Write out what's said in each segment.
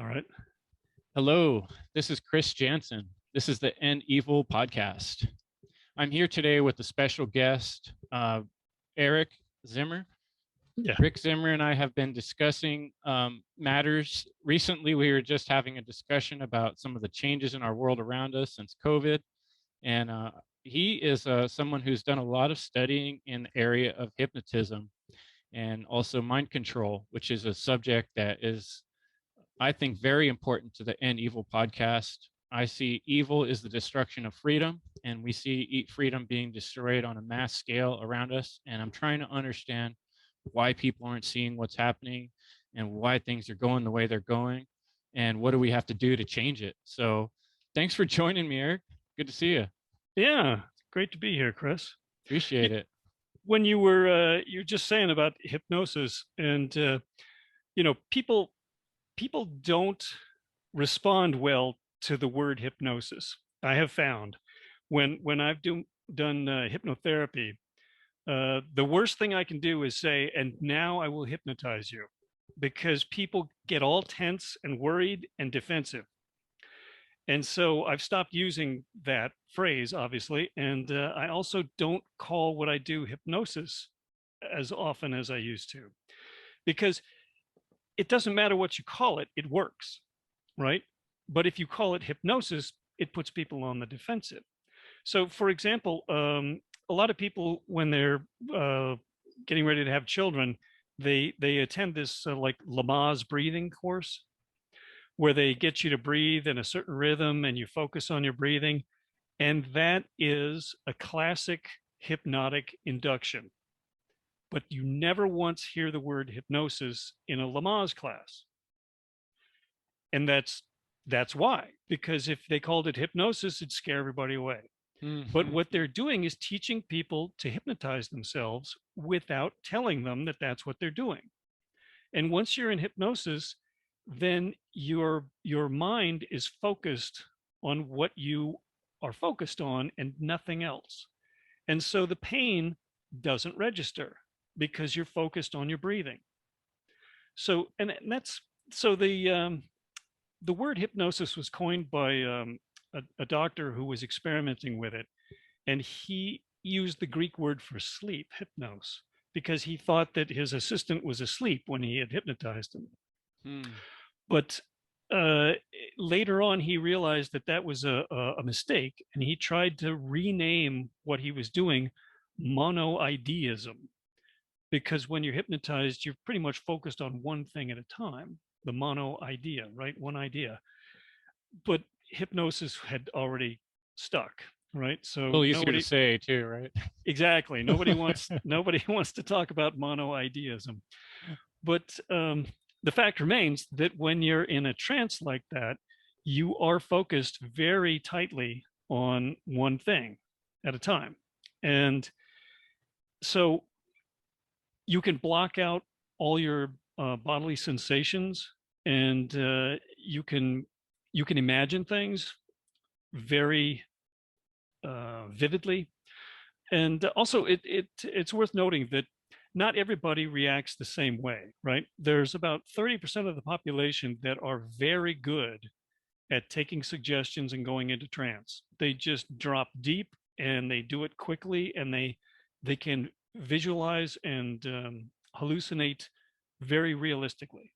All right. Hello, this is Chris Jansen. This is the End Evil podcast. I'm here today with a special guest, Eric Zimmer. Yeah. Rick Zimmer and I have been discussing matters. Recently, we were just having a discussion about some of the changes in our world around us since COVID. And he is someone who's done a lot of studying in the area of hypnotism and also mind control, which is a subject that is, I think, very important to the End Evil podcast. I see evil is the destruction of freedom, and we see freedom being destroyed on a mass scale around us. And I'm trying to understand why people aren't seeing what's happening and why things are going the way they're going, and what do we have to do to change it. So, thanks for joining me, Eric. Good to see you. Yeah. Great to be here, Chris. Appreciate it. When you were just saying about hypnosis, and people don't respond well to the word hypnosis. I have found when done hypnotherapy, the worst thing I can do is say, "And now I will hypnotize you," because people get all tense and worried and defensive. And so I've stopped using that phrase, obviously. And I also don't call what I do hypnosis as often as I used to, because it doesn't matter what you call it, it works, right? But if you call it hypnosis, it puts people on the defensive. So, for example, a lot of people, when they're getting ready to have children, they attend this like Lamaze breathing course, where they get you to breathe in a certain rhythm and you focus on your breathing. And that is a classic hypnotic induction. But you never once hear the word hypnosis in a Lamaze class. And that's why, because if they called it hypnosis, it'd scare everybody away. But Mhm. what they're doing is teaching people to hypnotize themselves without telling them that that's what they're doing. And once you're in hypnosis, then your mind is focused on what you are focused on and nothing else. And so the pain doesn't register because you're focused on your breathing. So and that's so the word hypnosis was coined by a doctor who was experimenting with it, and he used the Greek word for sleep, hypnos, because he thought that his assistant was asleep when he had hypnotized him. Hmm. But uh, later on, he realized that that was a mistake, and he tried to rename what he was doing monoideism, because when you're hypnotized, you're pretty much focused on one thing at a time, the mono idea, right? One idea. But hypnosis had already stuck, right? A So little easier to nobody, say too, right? exactly, nobody wants to talk about monoideism. But the fact remains that when you're in a trance like that, you are focused very tightly on one thing at a time. And so you can block out all your bodily sensations, and you can imagine things very vividly. And also, it's worth noting that not everybody reacts the same way, right? There's about 30% of the population that are very good at taking suggestions and going into trance. They just drop deep and they do it quickly, and they can visualize and hallucinate very realistically.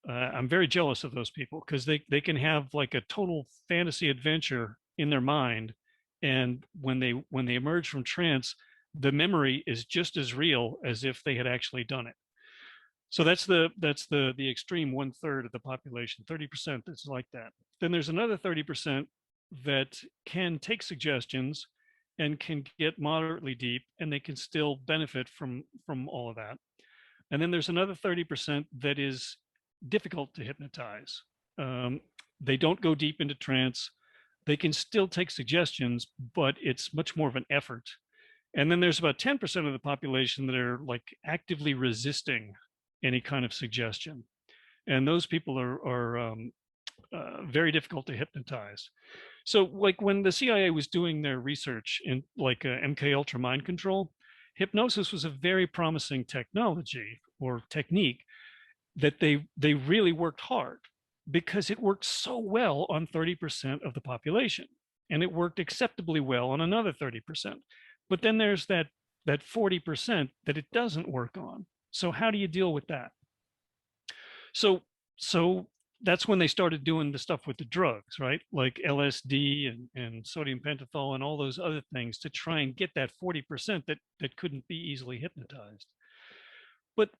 I'm very jealous of those people because they can have like a total fantasy adventure in their mind, and when they emerge from trance, the memory is just as real as if they had actually done it. So that's the extreme one third of the population, 30% that's like that. Then there's another 30% that can take suggestions and can get moderately deep, and they can still benefit from all of that. And then there's another 30% that is difficult to hypnotize. Um, they don't go deep into trance. They can still take suggestions, but it's much more of an effort. And then there's about 10% of the population that are like actively resisting any kind of suggestion. And those people are very difficult to hypnotize. So, like when the CIA was doing their research in like MK Ultra mind control, hypnosis was a very promising technology or technique that they really worked hard. because it worked so well on 30% of the population, and it worked acceptably well on another 30%. But then there's that 40% that it doesn't work on. So how do you deal with that? So that's when they started doing the stuff with the drugs, right? Like LSD and sodium pentothal and all those other things to try and get that 40% that couldn't be easily hypnotized. But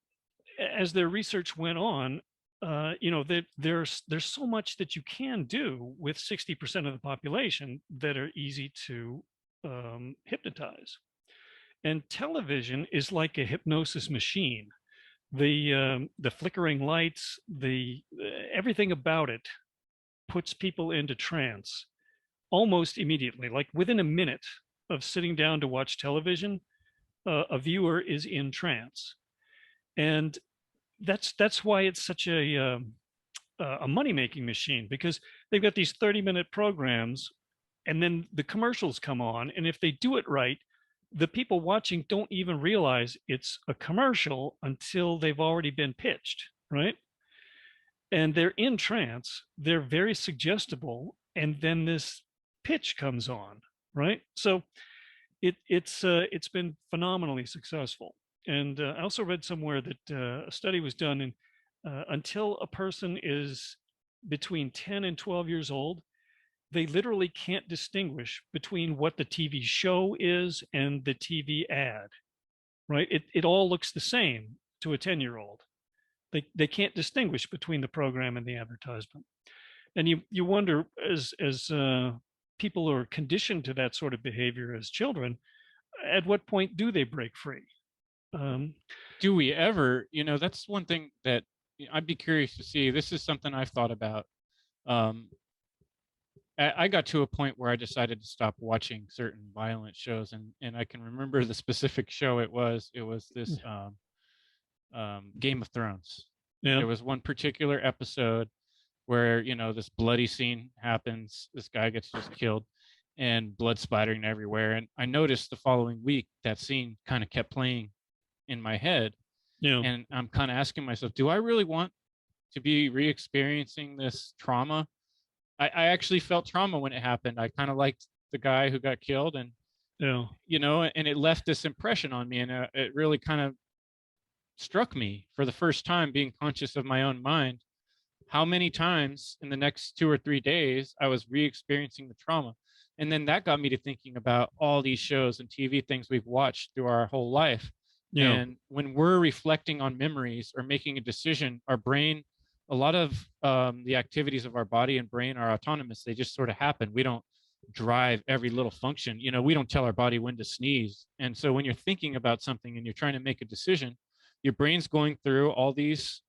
as their research went on, there's so much that you can do with 60% of the population that are easy to hypnotize. And television is like a hypnosis machine. The flickering lights, the everything about it puts people into trance almost immediately. Like within a minute of sitting down to watch television, a viewer is in trance, and that's why it's such a money making machine, because they've got these 30-minute programs, and then the commercials come on, and if they do it right, the people watching don't even realize it's a commercial until they've already been pitched, right? And they're in trance, they're very suggestible, and then this pitch comes on, right? So it's been phenomenally successful. And I also read somewhere that a study was done, and until a person is between 10 and 12 years old, they literally can't distinguish between what the TV show is and the TV ad, right? It all looks the same to a 10-year-old. They can't distinguish between the program and the advertisement. And you wonder, as people are conditioned to that sort of behavior as children, at what point do they break free? Do we ever, that's one thing that I'd be curious to see. This is something I've thought about. I got to a point where I decided to stop watching certain violent shows, and I can remember the specific show it was. It was this Game of Thrones. Yeah. There was one particular episode where, this bloody scene happens. This guy gets just killed and blood splattering everywhere. And I noticed the following week that scene kind of kept playing in my head. Yeah. And I'm kind of asking myself, do I really want to be re-experiencing this trauma? I actually felt trauma when it happened. I kind of liked the guy who got killed, and Yeah. and it left this impression on me, and it really kind of struck me for the first time, being conscious of my own mind, how many times in the next 2 or 3 days I was re-experiencing the trauma. And then that got me to thinking about all these shows and TV things we've watched through our whole life. Yeah. And when we're reflecting on memories or making a decision, our brain, a lot of the activities of our body and brain are autonomous. They just sort of happen. We don't drive every little function. We don't tell our body when to sneeze. And so when you're thinking about something and you're trying to make a decision, your brain's going through all these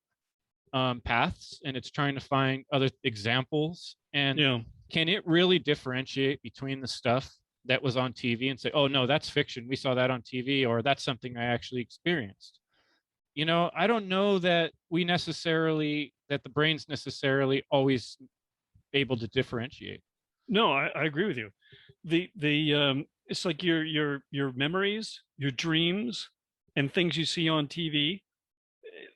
paths, and it's trying to find other examples. And Yeah. can it really differentiate between the stuff that was on TV and say, oh no, that's fiction, we saw that on TV, or that's something I actually experienced? I don't know that the brain's necessarily always able to differentiate. No, I agree with you. The it's like your memories, your dreams, and things you see on TV,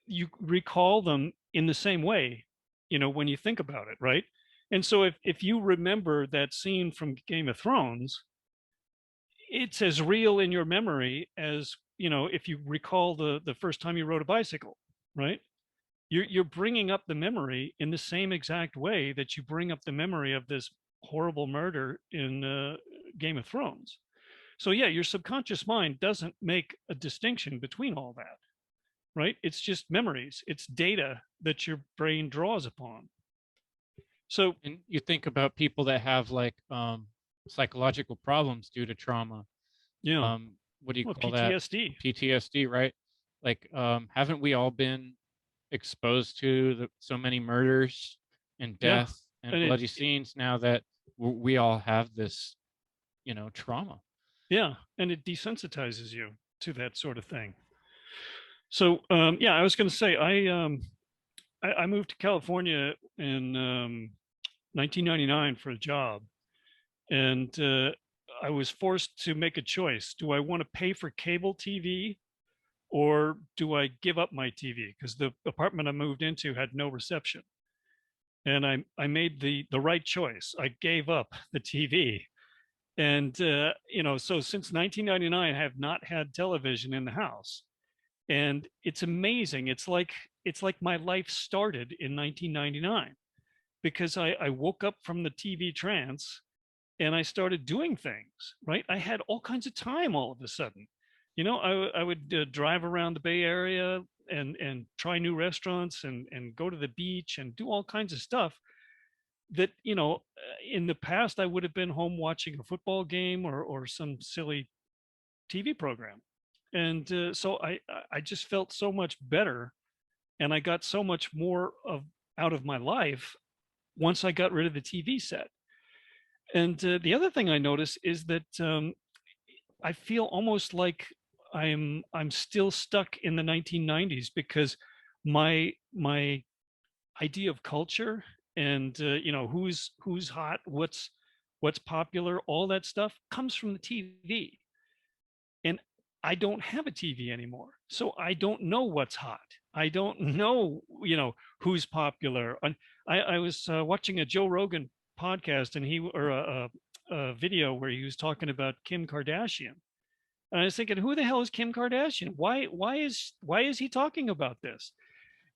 you recall them in the same way, when you think about it, right? And so if you remember that scene from Game of Thrones, it's as real in your memory as, if you recall the first time you rode a bicycle, right? You're bringing up the memory in the same exact way that you bring up the memory of this horrible murder in Game of Thrones. So yeah, your subconscious mind doesn't make a distinction between all that, right? It's just memories. It's data that your brain draws upon. So, and you think about people that have like psychological problems due to trauma. Yeah. What do you Well, call PTSD. that? PTSD, right? Like, haven't we all been exposed to so many murders and death and bloody scenes now that we all have this, trauma? Yeah, and it desensitizes you to that sort of thing. So, yeah, I was going to say, I moved to California in 1999 for a job, and I was forced to make a choice. Do I want to pay for cable TV, or do I give up my TV? Because the apartment I moved into had no reception. and I made the right choice. I gave up the TV. And so since 1999, I have not had television in the house. And it's amazing. It's like my life started in 1999 because I woke up from the TV trance and I started doing things, right? I had all kinds of time all of a sudden. I would drive around the Bay Area and try new restaurants and go to the beach and do all kinds of stuff that, in the past I would have been home watching a football game or some silly TV program. And so I just felt so much better, and I got so much more of out of my life once I got rid of the TV set. And the other thing I notice is that I feel almost like I'm still stuck in the 1990s because my idea of culture and who's hot, what's popular, all that stuff comes from the TV. And I don't have a TV anymore, so I don't know what's hot. I don't know, who's popular. And I was watching a Joe Rogan podcast, and a video where he was talking about Kim Kardashian, and I was thinking, who the hell is Kim Kardashian? Why is he talking about this?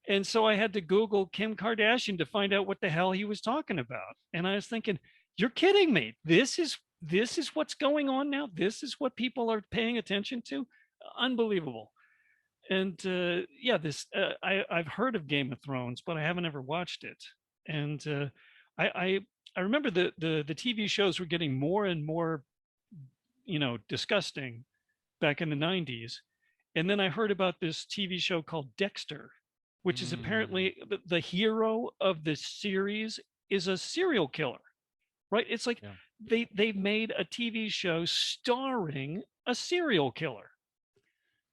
And so I had to Google Kim Kardashian to find out what the hell he was talking about. And I was thinking, you're kidding me. This is what's going on now. This is what people are paying attention to. Unbelievable. And yeah, I've heard of Game of Thrones, but I haven't ever watched it. And I remember the TV shows were getting more and more, disgusting back in the 90s. And then I heard about this TV show called Dexter, which is Mm, apparently the hero of the series is a serial killer, right? It's like yeah. they made a TV show starring a serial killer.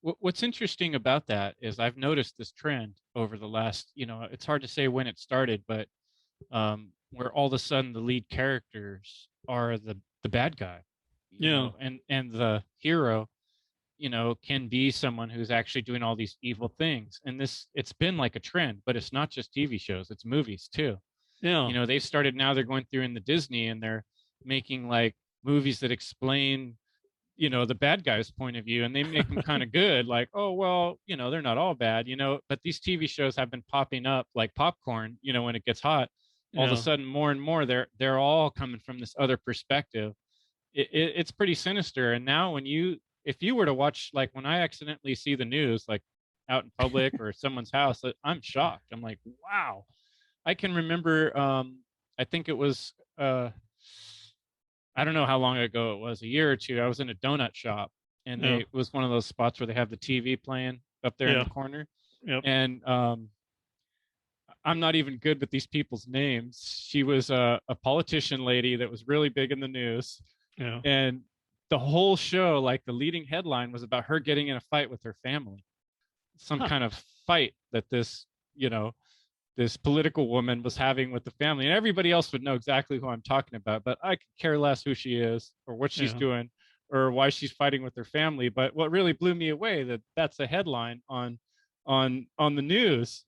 What's interesting about that is I've noticed this trend over the last, it's hard to say when it started, but where all of a sudden the lead characters are the bad guy, Yeah, and the hero, can be someone who's actually doing all these evil things. And it's been like a trend, but it's not just TV shows, it's movies too. yeah, They've started now, they're going through in the Disney and they're making like movies that explain, the bad guy's point of view, and they make them kind of good, like, oh well, they're not all bad, but these TV shows have been popping up like popcorn, when it gets hot, all of a yeah, sudden more and more they're all coming from this other perspective. It's pretty sinister. And now if you were to watch, like when I accidentally see the news like out in public or someone's house, I'm shocked. I'm like, wow. I can remember, I think it was, I don't know how long ago it was, a year or two. I was in a donut shop, and yeah, it was one of those spots where they have the TV playing up there in yeah, the corner. yep, And I'm not even good with these people's names. She was a politician lady that was really big in the news. yeah. And the whole show, like the leading headline was about her getting in a fight with her family, some Huh. kind of fight that you know, this political woman was having with the family, and everybody else would know exactly who I'm talking about, but I could care less who she is or what she's Yeah, doing or why she's fighting with her family. But what really blew me away, that's a headline on the news,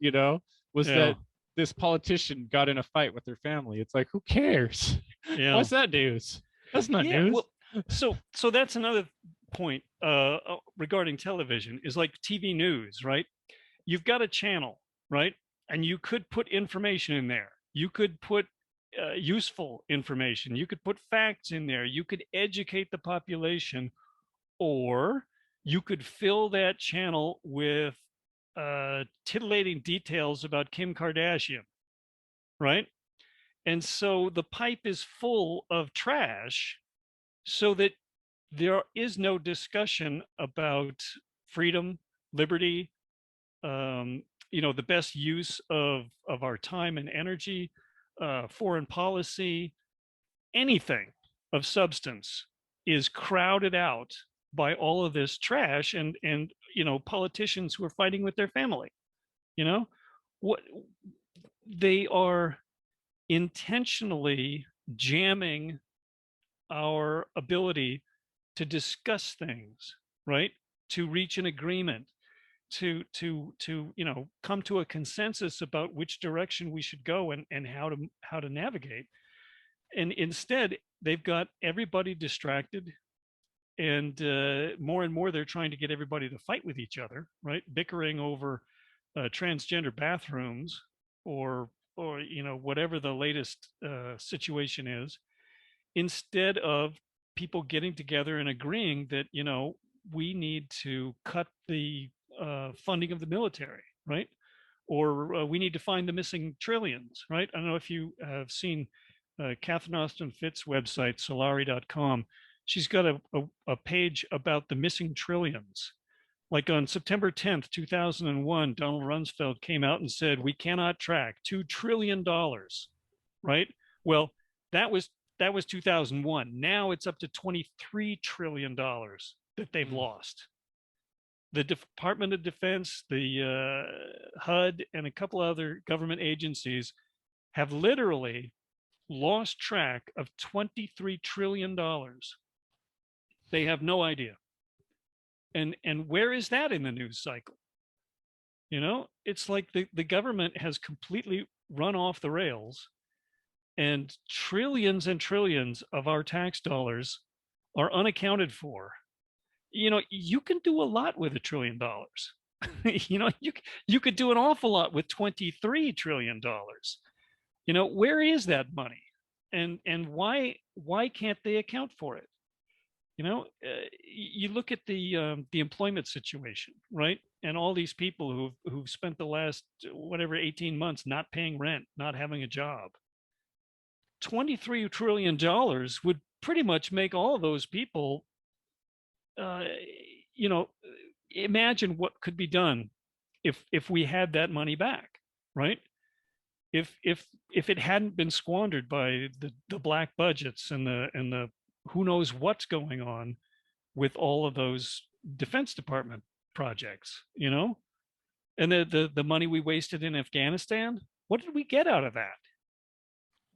was yeah, that this politician got in a fight with her family. It's like, who cares? yeah, What's that news? That's not yeah. news. Well, so that's another point regarding television is like TV news, right? You've got a channel, right? And you could put information in there. You could put useful information. You could put facts in there. You could educate the population, or you could fill that channel with titillating details about Kim Kardashian, right? And so the pipe is full of trash so that there is no discussion about freedom, liberty, the best use of our time and energy, foreign policy, anything of substance is crowded out by all of this trash and politicians who are fighting with their family. You know what they are intentionally jamming our ability to discuss things, right? To reach an agreement, to come to a consensus about which direction we should go and how to navigate. And instead, they've got everybody distracted, and more they're trying to get everybody to fight with each other, right? Bickering over transgender bathrooms, or whatever the latest situation is, instead of people getting together and agreeing that we need to cut the funding of the military, right? Or we need to find the missing trillions, right? I don't know if you have seen Catherine Austin Fitts' website, Solari.com. She's got a page about the missing trillions. Like on September 10th, 2001, Donald Rumsfeld came out and said, we cannot track $2 trillion, right? Well, that was 2001. Now it's up to $23 trillion that they've lost. The Department of Defense, the HUD, and a couple other government agencies have literally lost track of $23 trillion. They have no idea. And where is that in the news cycle? It's like the government has completely run off the rails, and trillions of our tax dollars are unaccounted for. You can do a lot with $1 trillion. You could do an awful lot with $23 trillion. Where is that money? And why can't they account for it? You look at the employment situation, right? And all these people who've spent the last 18 months not paying rent, not having a job. $23 trillion would pretty much make all of those people, imagine what could be done if we had that money back, right? If it hadn't been squandered by the black budgets and the who knows what's going on with all of those Defense Department projects, and the money we wasted in Afghanistan. What did we get out of that?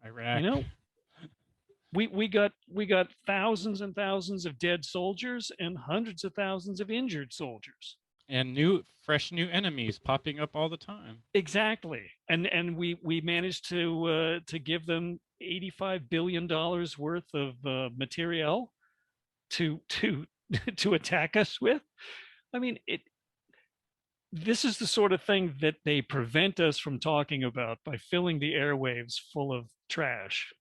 Iraq. We got thousands and thousands of dead soldiers and hundreds of thousands of injured soldiers, and fresh new enemies popping up all the time. Exactly. And we managed to give them $85 billion worth of materiel to attack us with. I mean, this is the sort of thing that they prevent us from talking about by filling the airwaves full of trash.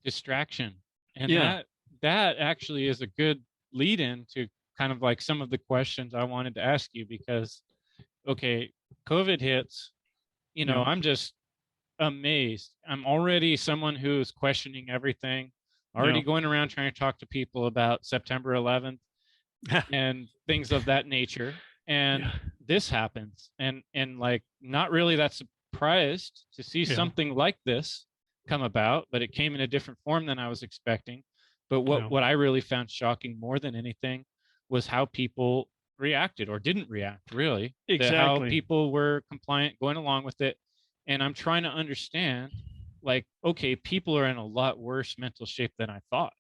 Distraction. And that actually is a good lead in to kind of like some of the questions I wanted to ask you, because okay, COVID hits, I'm just amazed. I'm already someone who's questioning everything, already going around trying to talk to people about September 11th and things of that nature. And this happens, and like not really that surprised to see something like this come about, but it came in a different form than I was expecting. But what I really found shocking more than anything was how people reacted or didn't react, really. Exactly. How people were compliant, going along with it. And I'm trying to understand, like, okay, people are in a lot worse mental shape than I thought.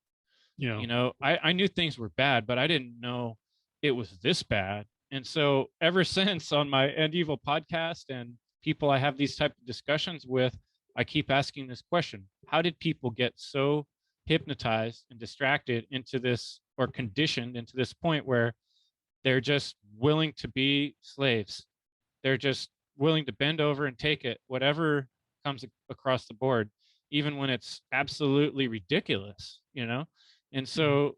I knew things were bad, but I didn't know it was this bad. And so ever since on my End Evil podcast and people I have these type of discussions with, I keep asking this question: how did people get so hypnotized and distracted into this, or conditioned into this point where they're just willing to be slaves? They're just willing to bend over and take it, whatever comes across the board, even when it's absolutely ridiculous, And so,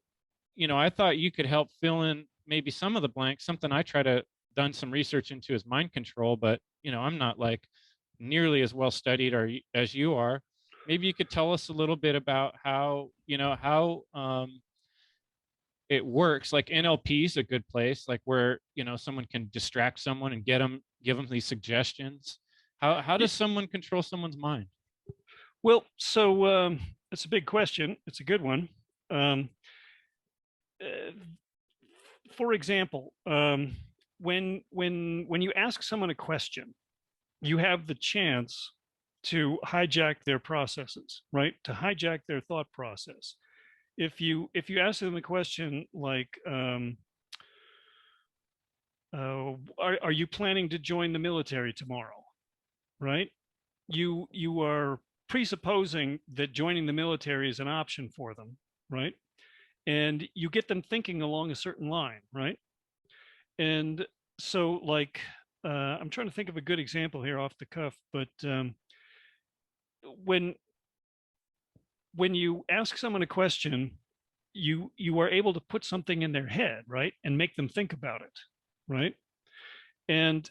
I thought you could help fill in maybe some of the blanks. Something I try to done some research into is mind control, but I'm not like nearly as well studied as you are. Maybe you could tell us a little bit about how it works. Like NLP is a good place, like where someone can distract someone and give them these suggestions. How does someone control someone's mind? Well, so it's a big question. It's a good one. For example, when you ask someone a question, you have the chance to hijack their processes, right? To hijack their thought process. If you ask them a question like, are you planning to join the military tomorrow? Right? You are presupposing that joining the military is an option for them, right? And you get them thinking along a certain line, right? And so, like, I'm trying to think of a good example here off the cuff, but when when you ask someone a question, you are able to put something in their head, right, and make them think about it, right? And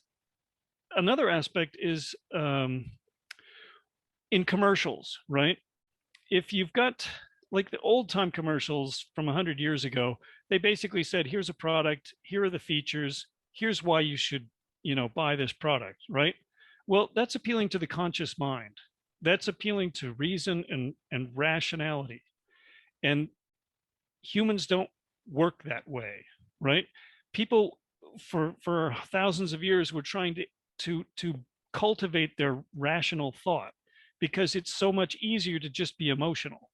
another aspect is in commercials, right? If you've got like the old time commercials from 100 years ago, they basically said, here's a product, here are the features, here's why you should, buy this product, right? Well, that's appealing to the conscious mind. That's appealing to reason and rationality. And humans don't work that way, right? People for thousands of years were trying to cultivate their rational thought because it's so much easier to just be emotional,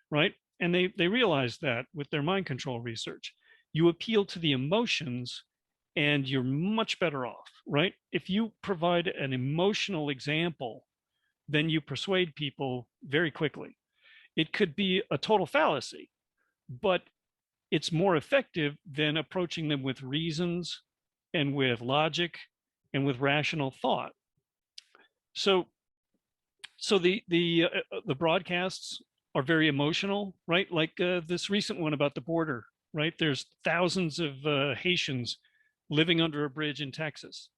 right? And they realized that with their mind control research. You appeal to the emotions and you're much better off, right? If you provide an emotional example, then you persuade people very quickly. It could be a total fallacy, but it's more effective than approaching them with reasons and with logic and with rational thought. So the broadcasts are very emotional, right? Like this recent one about the border, right? There's thousands of Haitians living under a bridge in Texas,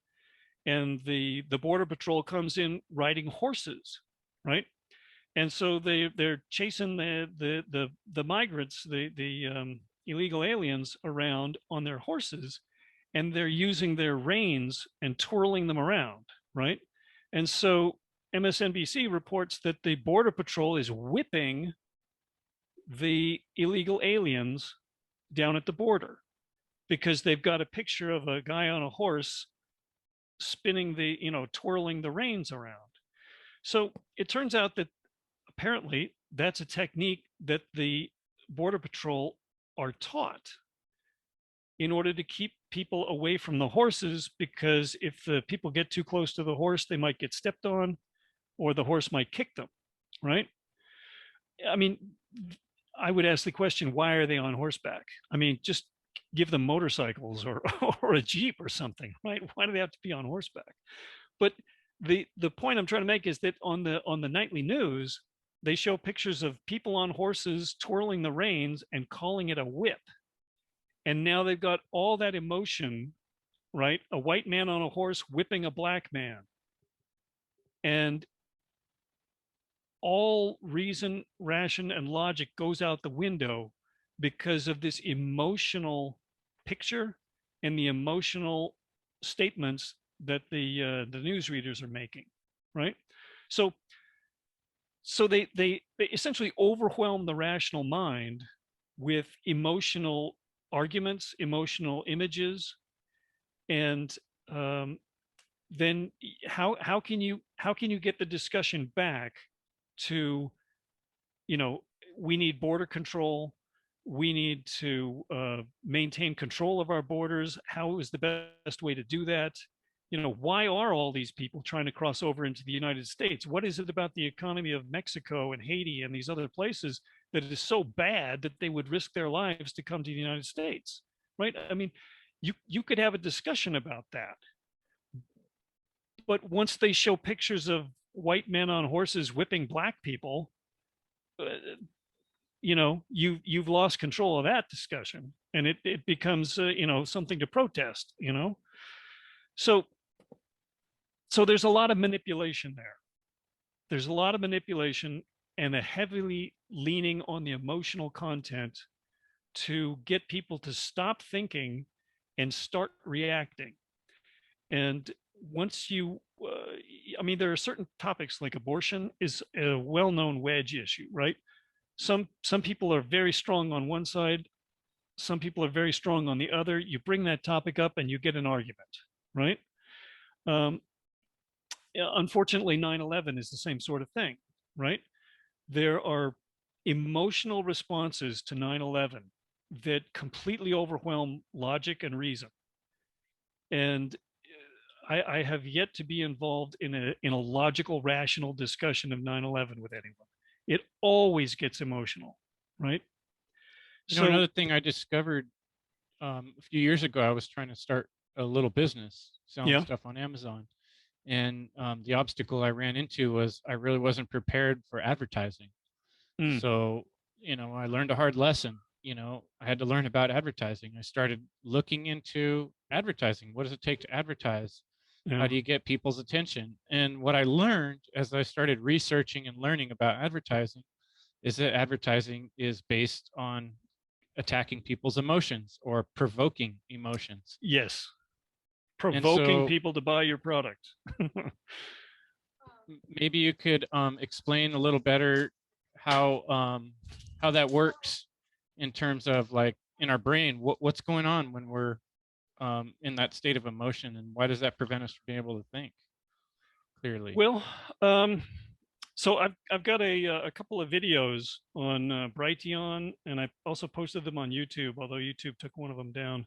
and the border patrol comes in riding horses, right? And so they're chasing the migrants, the illegal aliens around on their horses, and they're using their reins and twirling them around, right? And so MSNBC reports that the Border Patrol is whipping the illegal aliens down at the border because they've got a picture of a guy on a horse spinning twirling the reins around. So it turns out that apparently that's a technique that the Border Patrol are taught in order to keep people away from the horses, because if the people get too close to the horse, they might get stepped on or the horse might kick them, right? I mean, I would ask the question, why are they on horseback? I mean, just give them motorcycles or or a Jeep or something, right? Why do they have to be on horseback? But the point I'm trying to make is that on the nightly news, they show pictures of people on horses twirling the reins and calling it a whip. And now they've got all that emotion, right? A white man on a horse whipping a black man. And all reason, ration, and logic goes out the window because of this emotional picture and the emotional statements that the newsreaders are making, right? So they essentially overwhelm the rational mind with emotional arguments, emotional images, and then how can you get the discussion back to, we need border control, we need to maintain control of our borders. How is the best way to do that? Why are all these people trying to cross over into the United States? What is it about the economy of Mexico and Haiti and these other places that is so bad that they would risk their lives to come to the United States, right? I mean, you could have a discussion about that. But once they show pictures of white men on horses whipping black people, you've lost control of that discussion, and it becomes something to protest. So there's a lot of manipulation there. There's a lot of manipulation and a heavily leaning on the emotional content to get people to stop thinking and start reacting. And once there are certain topics like abortion is a well-known wedge issue, right? Some people are very strong on one side, some people are very strong on the other. You bring that topic up and you get an argument, right? Unfortunately, 9/11 is the same sort of thing, right? There are emotional responses to 9/11 that completely overwhelm logic and reason. And I have yet to be involved in a logical, rational discussion of 9/11 with anyone. It always gets emotional, right? You know, So another thing I discovered a few years ago, I was trying to start a little business selling yeah, stuff on Amazon. And the obstacle I ran into was I really wasn't prepared for advertising. mm, So, I learned a hard lesson. I had to learn about advertising. I started looking into advertising. What does it take to advertise? How yeah, do you get people's attention? And what I learned as I started researching and learning about advertising is that advertising is based on attacking people's emotions or provoking emotions. yes, And provoking so people to buy your product. maybe you could explain a little better how that works in terms of like in our brain, what's going on when we're in that state of emotion, and why does that prevent us from being able to think clearly? Well, um, so I've got a couple of videos on Brighteon, and I also posted them on YouTube, although YouTube took one of them down,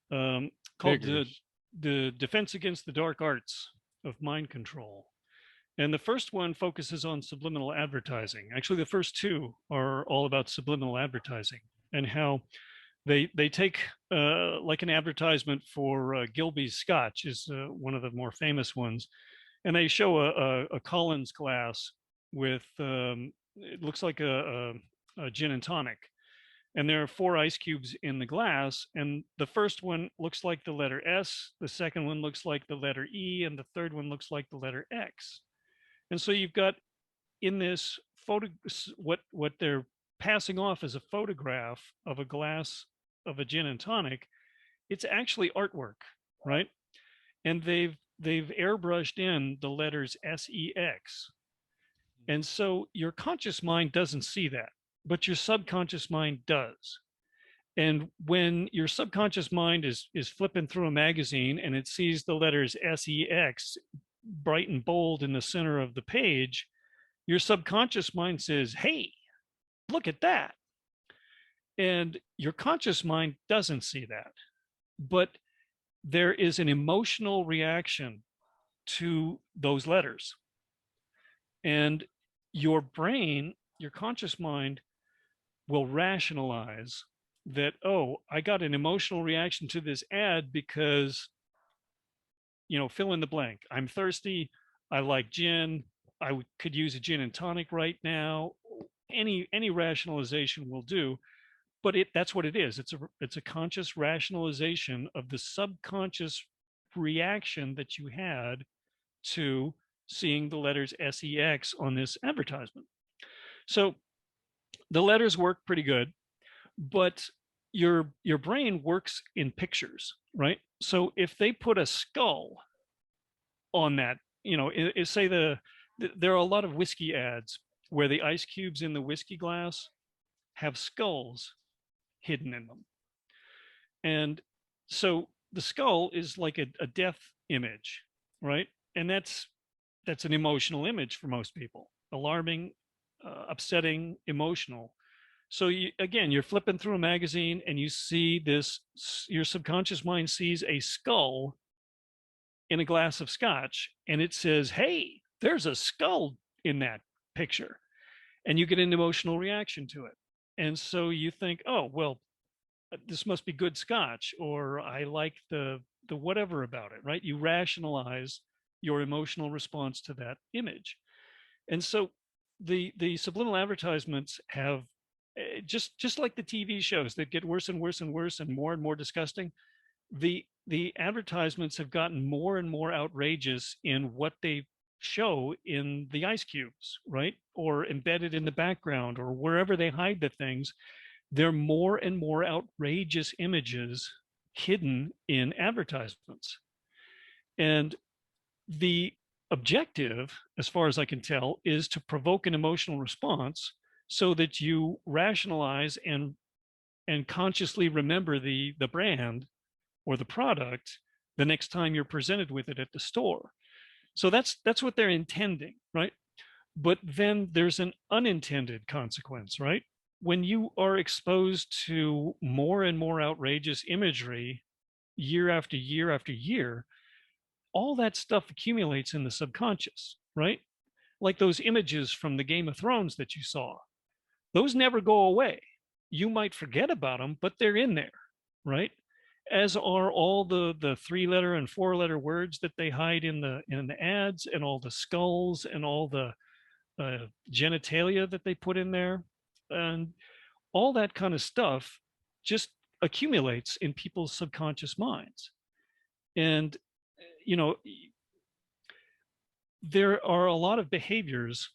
called Figures. the Defense Against the Dark Arts of Mind Control. And the first one focuses on subliminal advertising. Actually, the first two are all about subliminal advertising and how they take like an advertisement for Gilby's Scotch is one of the more famous ones, and they show a Collins glass with it looks like a gin and tonic, and there are four ice cubes in the glass, and the first one looks like the letter S, the second one looks like the letter E, and the third one looks like the letter X. And so you've got in this photo what they're passing off as a photograph of a glass of a gin and tonic. It's actually artwork, right? And they've airbrushed in the letters SEX. And so your conscious mind doesn't see that, but your subconscious mind does. And when your subconscious mind is flipping through a magazine and it sees the letters SEX bright and bold in the center of the page, your subconscious mind says, "Hey, look at that." And your conscious mind doesn't see that. But there is an emotional reaction to those letters. And your brain, your conscious mind, will rationalize that, oh, I got an emotional reaction to this ad because, fill in the blank. I'm thirsty. I like gin. Could use a gin and tonic right now. Any rationalization will do, but that's what it is. It's a conscious rationalization of the subconscious reaction that you had to seeing the letters SEX on this advertisement. So the letters work pretty good, but your brain works in pictures, right? So if they put a skull on that, say there are a lot of whiskey ads where the ice cubes in the whiskey glass have skulls hidden in them. And so the skull is like a death image, right? And that's an emotional image for most people, alarming, upsetting, emotional. So again, you're flipping through a magazine and you see this, your subconscious mind sees a skull in a glass of scotch and it says, "Hey, there's a skull in that picture." And you get an emotional reaction to it. And so you think, "Oh, well, this must be good scotch," or "I like the whatever about it," right? You rationalize your emotional response to that image. And so the subliminal advertisements have just like the TV shows that get worse and worse and worse and more disgusting. The advertisements have gotten more and more outrageous in what they show in the ice cubes, right? Or embedded in the background or wherever they hide the things. There are more and more outrageous images hidden in advertisements. And the objective, as far as I can tell, is to provoke an emotional response so that you rationalize and consciously remember the brand or the product the next time you're presented with it at the store. So that's what they're intending, right? But then there's an unintended consequence, right? When you are exposed to more and more outrageous imagery year after year after year, all that stuff accumulates in the subconscious, right? Like those images from the Game of Thrones that you saw, those never go away. You might forget about them, but they're in there, right? As are all the 3-letter and 4-letter words that they hide in the ads, and all the skulls and all the genitalia that they put in there, and all that kind of stuff just accumulates in people's subconscious minds. And you know, there are a lot of behaviors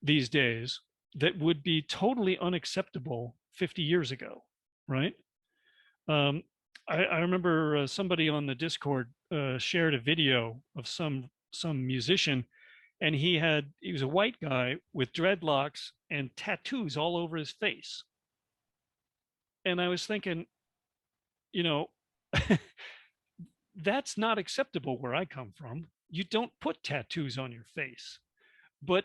these days that would be totally unacceptable 50 years ago, right? Um, I remember somebody on the Discord shared a video of some musician, and he was a white guy with dreadlocks and tattoos all over his face. And I was thinking, you know, that's not acceptable where I come from. You don't put tattoos on your face, but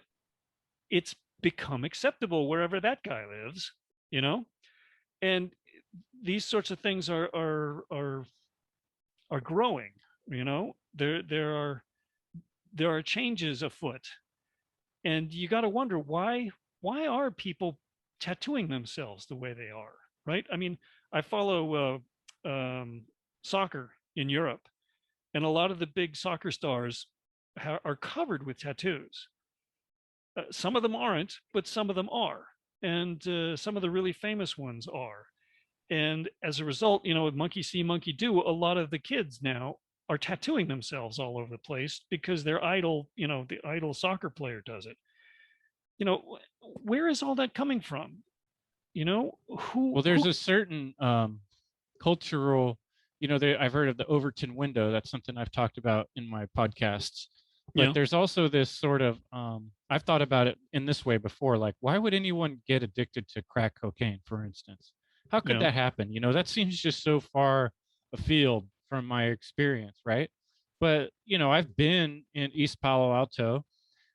it's become acceptable wherever that guy lives, you know? And these sorts of things are growing, you know? There are changes afoot, and you got to wonder why are people tattooing themselves the way they are, right? I mean, I follow soccer in Europe, and a lot of the big soccer stars are covered with tattoos. Some of them aren't, but some of them are, and some of the really famous ones are. And as a result, you know, with monkey see, monkey do, a lot of the kids now are tattooing themselves all over the place because their idol, you know, the idol soccer player does it. You know, where is all that coming from? You know, Well, who there's a certain cultural, I've heard of the Overton window. That's something I've talked about in my podcasts. you But know, there's also this sort of, I've thought about it in this way before. Like, why would anyone get addicted to crack cocaine, for instance? How you could know, that happen? That seems just so far afield from my experience, right? But, I've been in East Palo Alto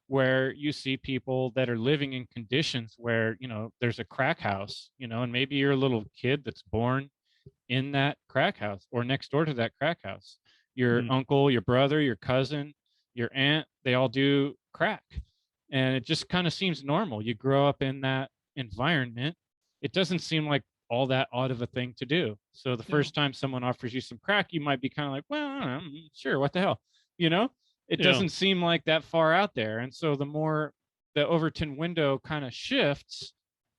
where you see people that are living in conditions where, there's a crack house, and maybe you're a little kid that's born in that crack house or next door to that crack house. Your mm, uncle, your brother, your cousin, your aunt, they all do crack. And it just kind of seems normal. You grow up in that environment. It doesn't seem like all that odd of a thing to do. So the you know, first time someone offers you some crack, you might be kind of like, well, sure, what the hell? You know, it you know, doesn't seem like that far out there. And so the more the Overton window kind of shifts,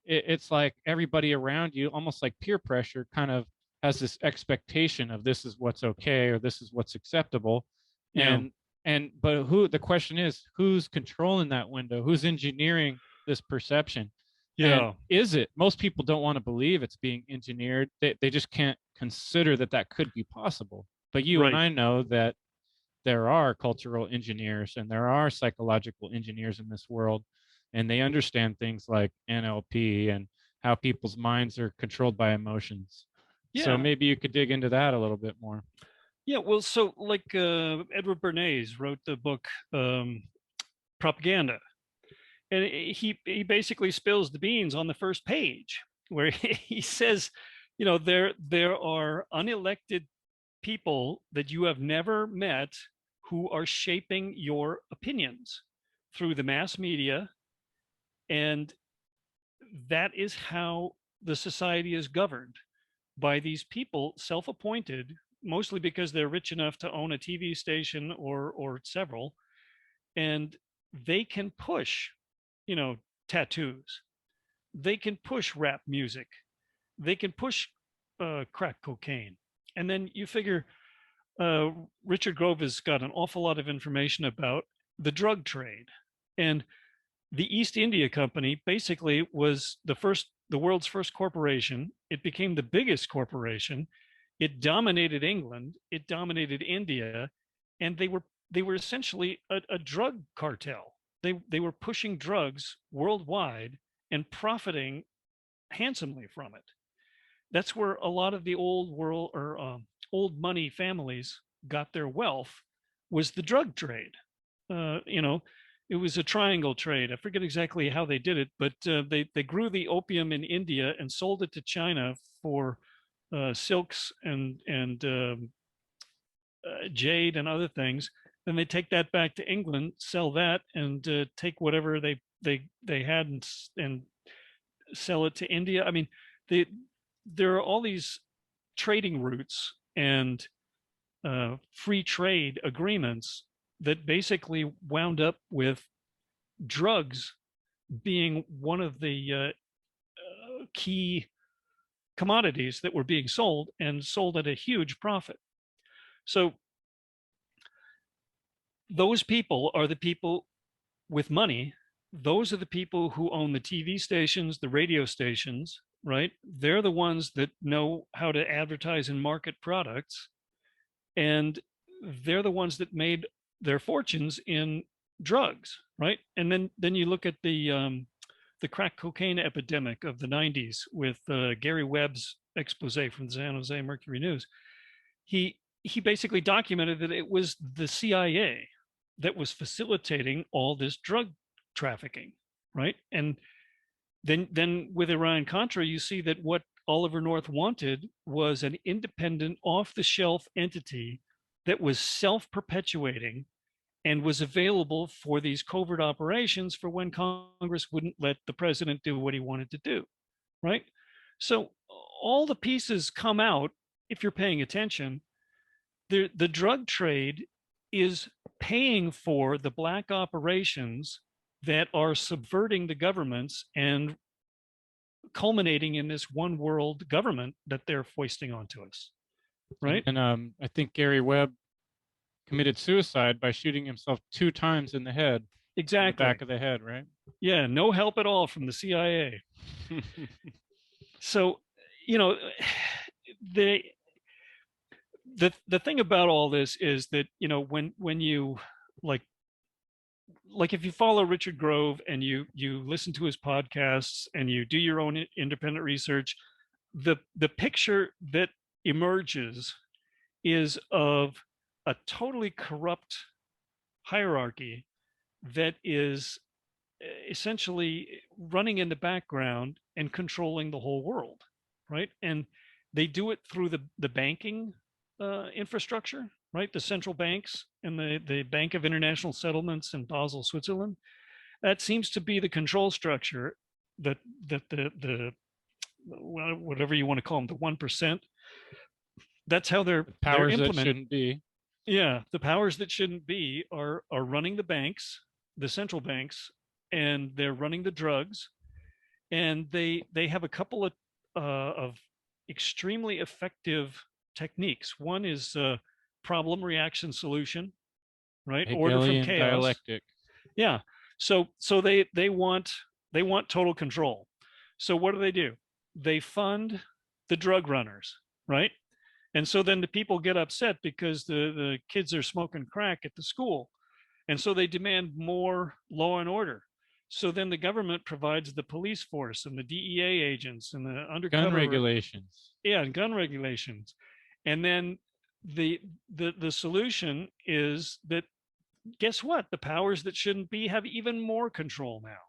it's like everybody around you, almost like peer pressure, kind of has this expectation of this is what's okay or this is what's acceptable. you know, And but who, the question is, who's controlling that window? Who's engineering this perception? And yeah, is it, most people don't want to believe it's being engineered. They just can't consider that that could be possible. But you and right. I know that there are cultural engineers and there are psychological engineers in this world, and they understand things like NLP and how people's minds are controlled by emotions. So Yeah. maybe you could dig into that a little bit more. Yeah, well, so like Edward Bernays wrote the book Propaganda, and he basically spills the beans on the first page where he says, you know, there are unelected people that you have never met who are shaping your opinions through the mass media, and that is how the society is governed, by these people, self-appointed, mostly because they're rich enough to own a TV station or several, and they can push, you know, tattoos. They can push rap music. They can push crack cocaine. And then you figure uh, Richard Grove has got an awful lot of information about the drug trade. And the East India Company basically was the world's first corporation. It became the biggest corporation. It dominated England. It dominated India, and they were essentially a drug cartel. They were pushing drugs worldwide and profiting handsomely from it. That's where a lot of the old world or old money families got their wealth, was the drug trade. You know, it was a triangle trade. I forget exactly how they did it, but they grew the opium in India and sold it to China for silks and jade and other things. Then they take that back to England, sell that, and take whatever they had and sell it to India. I mean, they, there are all these trading routes and free trade agreements that basically wound up with drugs being one of the key commodities that were being sold and sold at a huge profit. So those people are the people with money. Those are the people who own the TV stations, the radio stations, right? They're the ones that know how to advertise and market products. And they're the ones that made their fortunes in drugs, right? And then you look at the crack cocaine epidemic of the 90s with Gary Webb's expose from the San Jose Mercury News. He basically documented that it was the CIA that was facilitating all this drug trafficking, right? And then with Iran Contra, you see that what Oliver North wanted was an independent, off-the-shelf entity that was self-perpetuating and was available for these covert operations for when Congress wouldn't let the president do what he wanted to do, right? So all the pieces come out if you're paying attention. The drug trade is paying for the black operations that are subverting the governments and culminating in this one world government that they're foisting onto us, right? And I think Gary Webb committed suicide by shooting himself 2 times in the head, Exactly. the back of the head, right? Yeah, no help at all from the CIA. So, you know, the thing about all this is that, you know, when you like if you follow Richard Grove and you listen to his podcasts and you do your own independent research, the picture that emerges is of a totally corrupt hierarchy that is essentially running in the background and controlling the whole world, right? And they do it through the banking infrastructure, right? The central banks and the Bank of International Settlements in Basel, Switzerland. That seems to be the control structure that the whatever you want to call them, the 1%. That's how they're Powers that implementing. shouldn't be. Yeah, the powers that shouldn't be are running the banks, the central banks, and they're running the drugs, and they have a couple of extremely effective techniques. One is problem reaction solution, right? Order from Hegelian chaos. dialectic. Yeah. So they want total control. So what do? They fund the drug runners, right? And so then the people get upset because the kids are smoking crack at the school. And so they demand more law and order. So then the government provides the police force and the DEA agents and the undercover Gun regulations. Yeah, and gun regulations. And then the solution is that, guess what? The powers that shouldn't be have even more control now,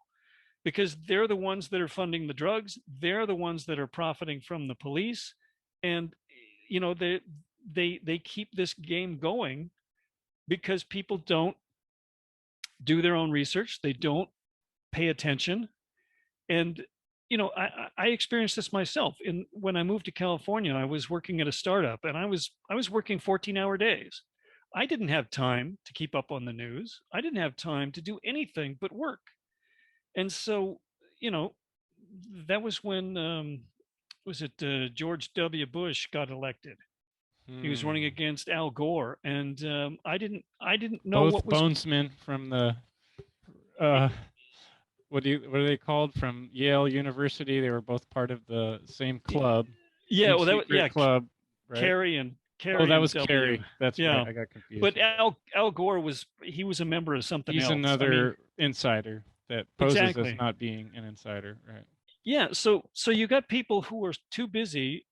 because they're the ones that are funding the drugs. They're the ones that are profiting from the police. And you know, they keep this game going because people don't do their own research. They don't pay attention. And you know, I experienced this myself. When I moved to California, I was working at a startup, and I was working 14-hour days. I didn't have time to keep up on the news. I didn't have time to do anything but work. And so, you know, that was when was it George W. Bush got elected. He was running against Al Gore, and I didn't know both what was bonesmen from the what are they called, from Yale University? They were both part of the same club. Yeah, well, that was club. Right? Kerry. Oh, that was W. Kerry. That's yeah. Right. I got confused. But Al Gore was a member of something else. He's another insider that poses exactly. as not being an insider, right? Yeah. So you got people who are too busy.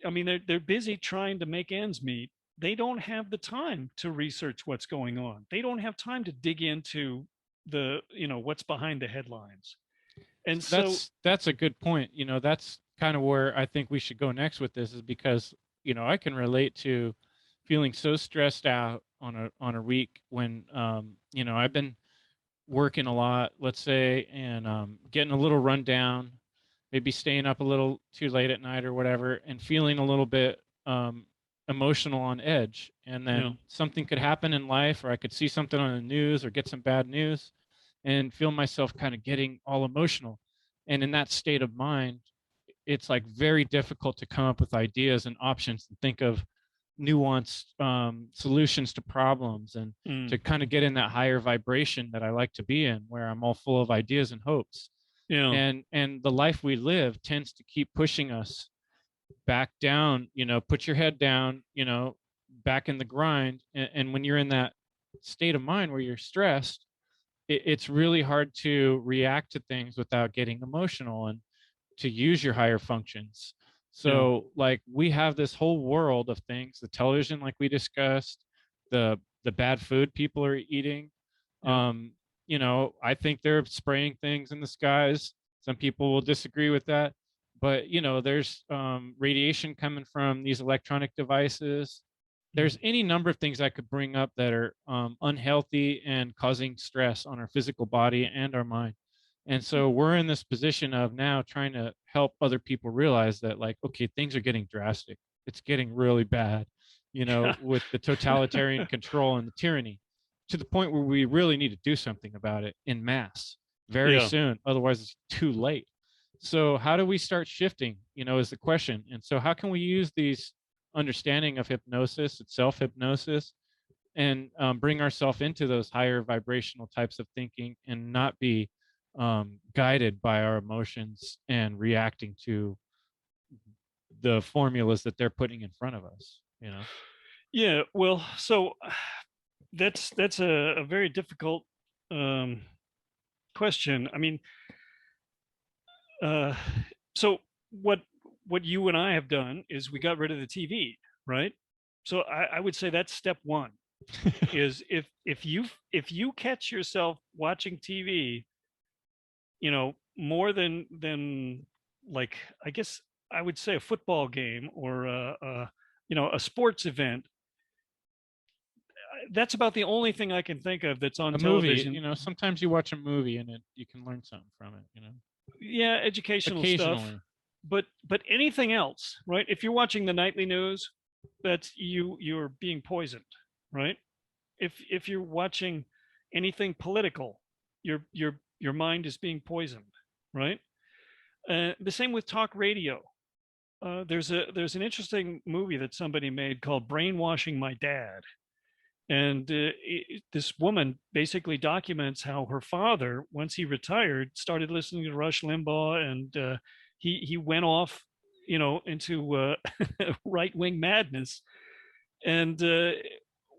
I mean, they're busy trying to make ends meet. They don't have the time to research what's going on. They don't have time to dig into what's behind the headlines. And so that's a good point. You know, that's kind of where I think we should go next with this, is because, you know, I can relate to feeling so stressed out on a week when I've been working a lot, let's say, and getting a little run down, maybe staying up a little too late at night or whatever, and feeling a little bit emotional on edge. And Yeah. then something could happen in life, or I could see something on the news or get some bad news and feel myself kind of getting all emotional. And in that state of mind, it's like very difficult to come up with ideas and options and think of nuanced solutions to problems and to Mm. kind of get in that higher vibration that I like to be in, where I'm all full of ideas and hopes. Yeah. And the life we live tends to keep pushing us back down, put your head down, back in the grind. And when you're in that state of mind where you're stressed, it's really hard to react to things without getting emotional and to use your higher functions. Yeah. So like we have this whole world of things, the television, like we discussed, the bad food people are eating. Yeah. Um, I think they're spraying things in the skies. Some people will disagree with that, but there's radiation coming from these electronic devices. Mm. There's any number of things I could bring up that are unhealthy and causing stress on our physical body and our mind. And so we're in this position of now trying to help other people realize that, like, okay, things are getting drastic. It's getting really bad, Yeah. with the totalitarian control and the tyranny, to the point where we really need to do something about it in mass very Yeah. soon. Otherwise, it's too late. So how do we start shifting, is the question. And so how can we use these understanding of hypnosis, it's self hypnosis, and bring ourselves into those higher vibrational types of thinking and not be guided by our emotions and reacting to the formulas that they're putting in front of us. Yeah. Well, so that's a very difficult um, question. I mean, uh, so what you and I have done is we got rid of the TV, right? So I would say that's step one. Is if you catch yourself watching TV, more than like, I guess I would say a football game or a sports event. That's about the only thing I can think of that's on A movie, television. sometimes you watch a movie and you can learn something from it. Yeah, educational stuff. Occasionally. But anything else, right? If you're watching the nightly news, that's you're being poisoned, right? If you're watching anything political, your mind is being poisoned, right? The same with talk radio. There's an interesting movie that somebody made called "Brainwashing My Dad," and this woman basically documents how her father, once he retired, started listening to Rush Limbaugh, and he went off, into right wing madness. And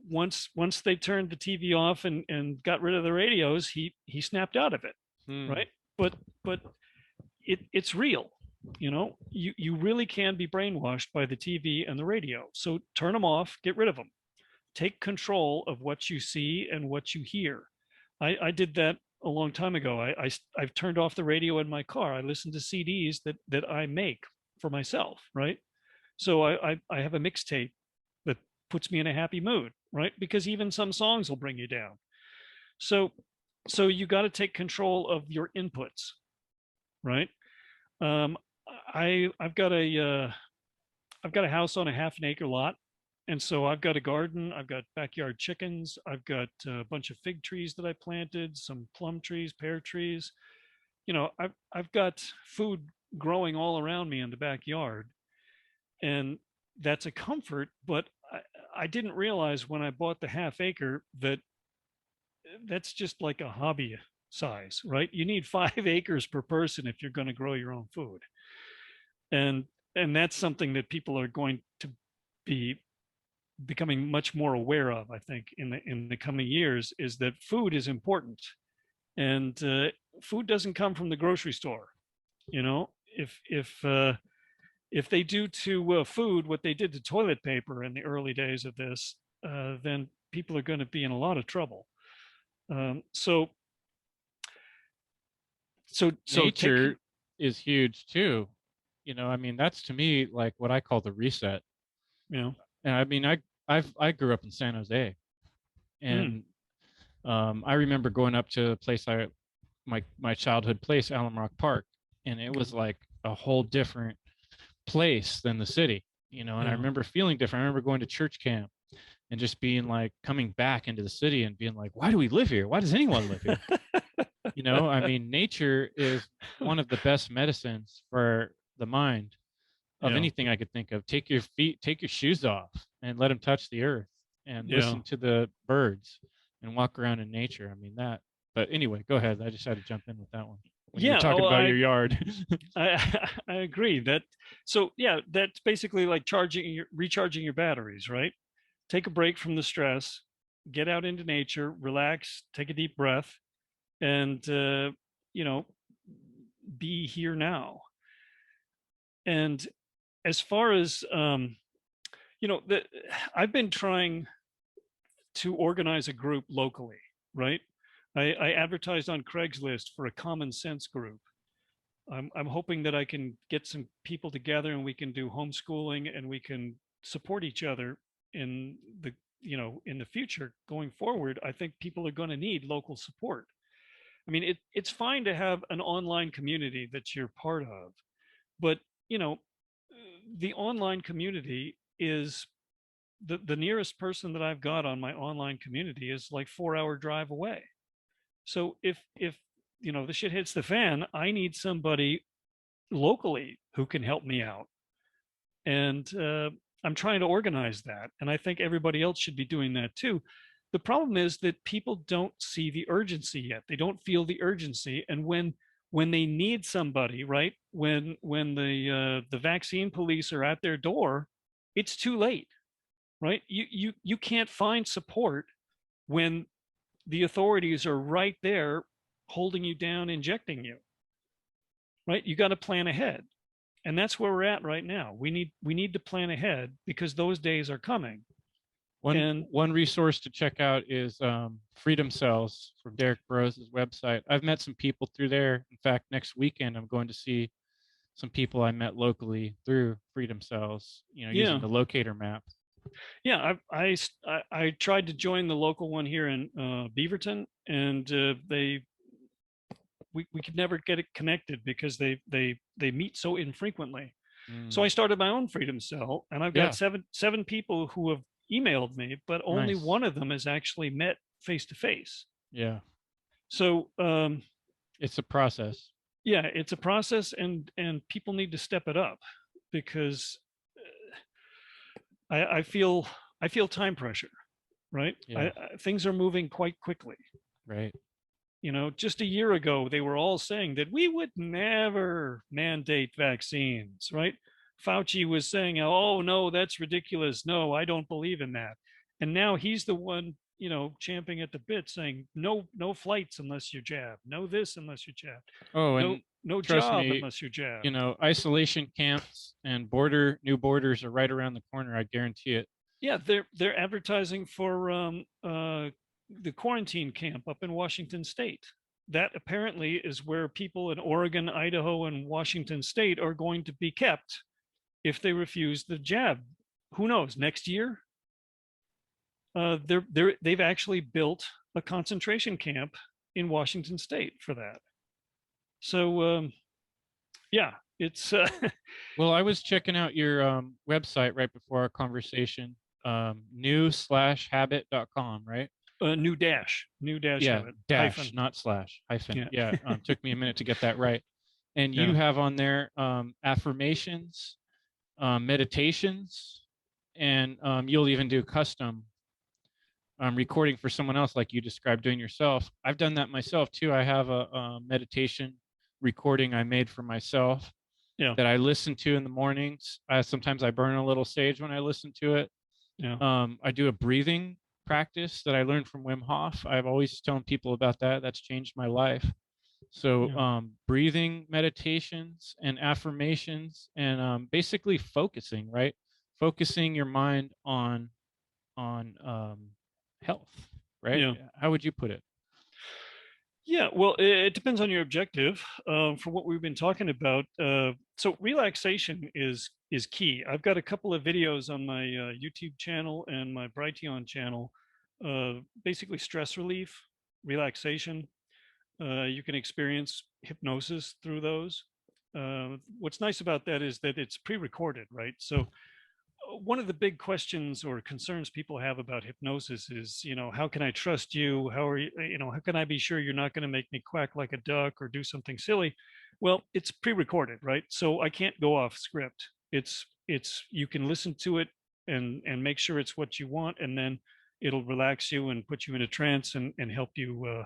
once they turned the TV off and got rid of the radios, he snapped out of it, Hmm. right? But it's real. You really can be brainwashed by the TV and the radio. So turn them off, get rid of them, take control of what you see and what you hear. I did that a long time ago. I've turned off the radio in my car. I listen to CDs that I make for myself, right? So I have a mixtape that puts me in a happy mood, right? Because even some songs will bring you down. So you got to take control of your inputs, right? Um, I've got a house on a half an acre lot, and so I've got a garden. I've got backyard chickens. I've got a bunch of fig trees that I planted, some plum trees, pear trees. I've got food growing all around me in the backyard, and that's a comfort. But I didn't realize when I bought the half acre that that's just like a hobby size, right? You need 5 acres per person if you're going to grow your own food, and that's something that people are going to be becoming much more aware of, I think, in the coming years, is that food is important, and food doesn't come from the grocery store. If they do to food what they did to toilet paper in the early days of this, then people are going to be in a lot of trouble. So take. Nature is huge too. I mean, that's to me like what I call the reset. you know And I mean, I grew up in San Jose, Mm, and I remember going up to a place my childhood place, Alum Rock Park, and it was like a whole different place than the city, you know. And I yeah. remember feeling different. I remember going to church camp and just being like coming back into the city and being like, why do we live here? Why does anyone live here? You know, I mean, nature is one of the best medicines for the mind of Yeah. anything I could think of. Take your shoes off and let them touch the earth and Yeah. listen to the birds and walk around in nature. I mean that. But anyway, go ahead. I just had to jump in with that one when you were Yeah. talking Oh, about your yard. I agree that. So yeah, that's basically like recharging your batteries, right? Take a break from the stress, get out into nature, relax, take a deep breath, and you know, be here now. And as far as the I've been trying to organize a group locally, right? I advertised on Craigslist for a common sense group. I'm hoping that I can get some people together and we can do homeschooling and we can support each other in in the future going forward. I think people are going to need local support. I mean, it's fine to have an online community that you're part of, but you know, the online community is the nearest person that I've got on my online community is like 4 hour drive away. So if the shit hits the fan, I need somebody locally who can help me out. And I'm trying to organize that. And I think everybody else should be doing that too. The problem is that people don't see the urgency yet. They don't feel the urgency. And when they need somebody, right? When the vaccine police are at their door, it's too late, right? You can't find support when the authorities are right there holding you down, injecting you, right? You got to plan ahead. And that's where we're at right now. We need to plan ahead because those days are coming. And One resource to check out is Freedom Cells from Derek Burrows' website. I've met some people through there. In fact, next weekend I'm going to see some people I met locally through Freedom Cells, you know, using yeah, the locator map. yeah, I tried to join the local one here in Beaverton, and we could never get it connected because they meet so infrequently. So Mm, I started my own Freedom Cell, and I've got yeah, seven people who have emailed me, but only nice. one of them has actually met face to face. Yeah, So it's a process. yeah, it's a process, and people need to step it up because I feel time pressure, right? Yeah, Things are moving quite quickly. right. Just a year ago, they were all saying that we would never mandate vaccines, right? Fauci was saying, oh, no, that's ridiculous. No, I don't believe in that. And now he's the one, champing at the bit saying, no, no flights unless you're jabbed. No this unless you're jabbed. Oh, No, and no trust job me, unless you're you jabbed. know, isolation camps and new borders are right around the corner. I guarantee it. Yeah, they're advertising for the quarantine camp up in Washington State. That apparently is where people in Oregon, Idaho, and Washington State are going to be kept if they refuse the jab. Who knows? Next year, they've actually built a concentration camp in Washington State for that. So yeah, it's Well, I was checking out your website right before our conversation, new/habit.com, right? a new dash Yeah, habit dash, hyphen. not slash, hyphen. Yeah, Yeah, took me a minute to get that right. And you yeah, have on there affirmations, meditations, and you'll even do custom recording for someone else, like you described doing yourself. I've done that myself too. I have a meditation recording I made for myself yeah, that I listen to in the mornings. Sometimes I burn a little sage when I listen to it. yeah, I do a breathing practice that I learned from Wim Hof. I've always telling people about that. That's changed my life. So yeah. breathing meditations and affirmations and basically focusing, right? Focusing your mind on health, right? Yeah. How would you put it? Yeah, well, it depends on your objective. For what we've been talking about, so relaxation is key. I've got a couple of videos on my YouTube channel and my Brighteon channel, basically stress relief, relaxation. You can experience hypnosis through those. What's nice about that is that it's pre-recorded, right? So one of the big questions or concerns people have about hypnosis is, how can I trust you? How are you, how can I be sure you're not going to make me quack like a duck or do something silly? Well, it's pre-recorded, right? So I can't go off script. You can listen to it and make sure it's what you want, and then it'll relax you and put you in a trance and help you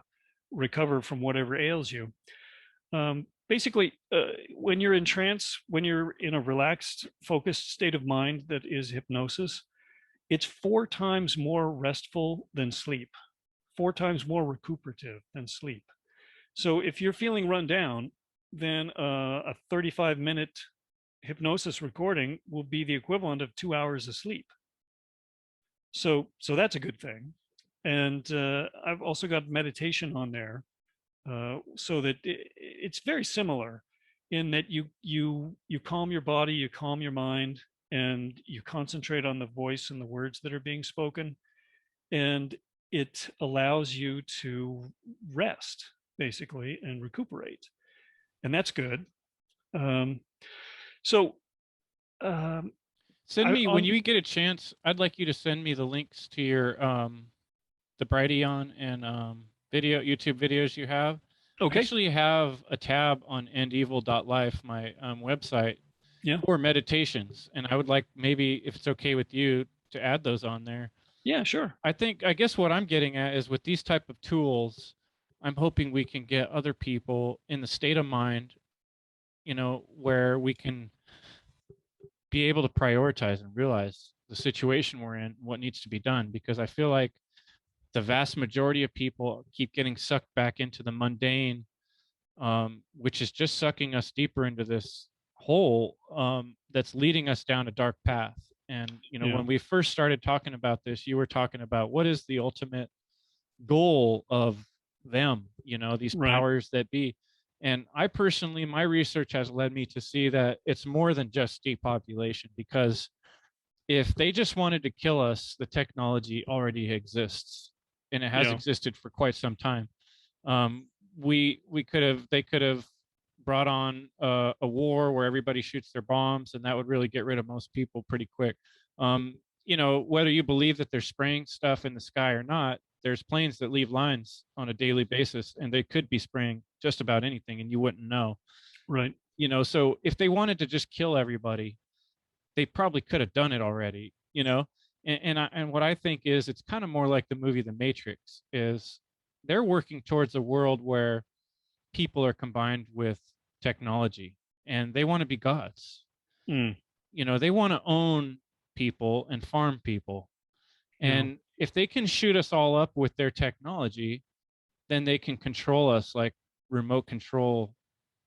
recover from whatever ails you. Basically, when you're in trance, when you're in a relaxed, focused state of mind that is hypnosis, it's 4 times more restful than sleep, 4 times more recuperative than sleep. So if you're feeling run down, then a 35-minute hypnosis recording will be the equivalent of 2 hours of sleep. So that's a good thing. And I've also got meditation on there, so that it's very similar in that you calm your body, you calm your mind, and you concentrate on the voice and the words that are being spoken, and it allows you to rest basically and recuperate, and that's good. Um, so um, Send I me when on you get a chance. I'd like you to send me the links to your the Brighteon and video YouTube videos you have. I okay, actually have a tab on endevil.life, my website, yeah, for meditations, and I would like, maybe if it's okay with you, to add those on there. yeah, sure, I guess what I'm getting at is with these type of tools, I'm hoping we can get other people in the state of mind, where we can be able to prioritize and realize the situation we're in, what needs to be done. Because I feel like the vast majority of people keep getting sucked back into the mundane, which is just sucking us deeper into this hole, that's leading us down a dark path. And yeah, when we first started talking about this, you were talking about what is the ultimate goal of them, these right, powers that be. And I personally, my research has led me to see that it's more than just depopulation, because if they just wanted to kill us, the technology already exists, and it has yeah, existed for quite some time. We could have They could have brought on a war where everybody shoots their bombs, and that would really get rid of most people pretty quick. Whether you believe that they're spraying stuff in the sky or not, there's planes that leave lines on a daily basis, and they could be spraying just about anything, and you wouldn't know. right, So if they wanted to just kill everybody, they probably could have done it already. And what I think is, it's kind of more like the movie The Matrix. Is they're working towards a world where people are combined with technology, and they want to be gods. mm, They want to own people and farm people. yeah, And if they can shoot us all up with their technology, then they can control us like remote control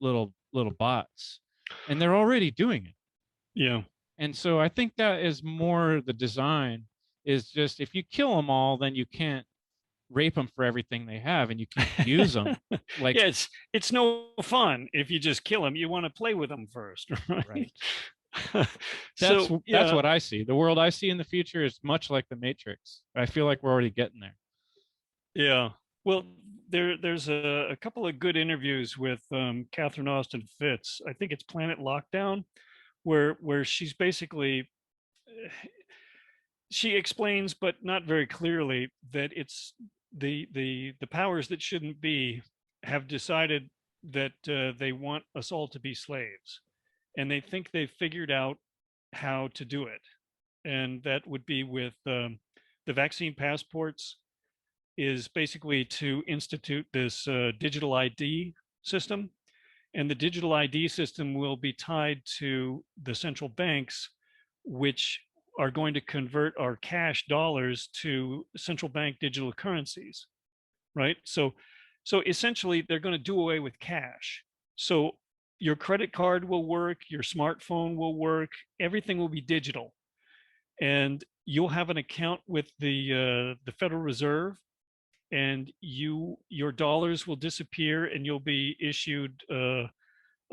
little bots. And they're already doing it. yeah. And so I think that is more the design, is just, if you kill them all, then you can't rape them for everything they have, and you can't use them. Like, Yeah, it's no fun if you just kill them. You want to play with them first, right? right. That's So that's yeah, what I see. The world I see in the future is much like the Matrix. I feel like we're already getting there. yeah. Well, there's a couple of good interviews with Catherine Austin Fitts. I think it's Planet Lockdown, where she's basically she explains, but not very clearly, that it's the powers that shouldn't be have decided that they want us all to be slaves, and they think they've figured out how to do it, and that would be with the vaccine passports, is basically to institute this digital ID system, and the digital ID system will be tied to the central banks, which are going to convert our cash dollars to central bank digital currencies, right? So essentially, they're going to do away with cash. So your credit card will work, your smartphone will work, everything will be digital, and you'll have an account with the Federal Reserve, and your dollars will disappear, and you'll be issued a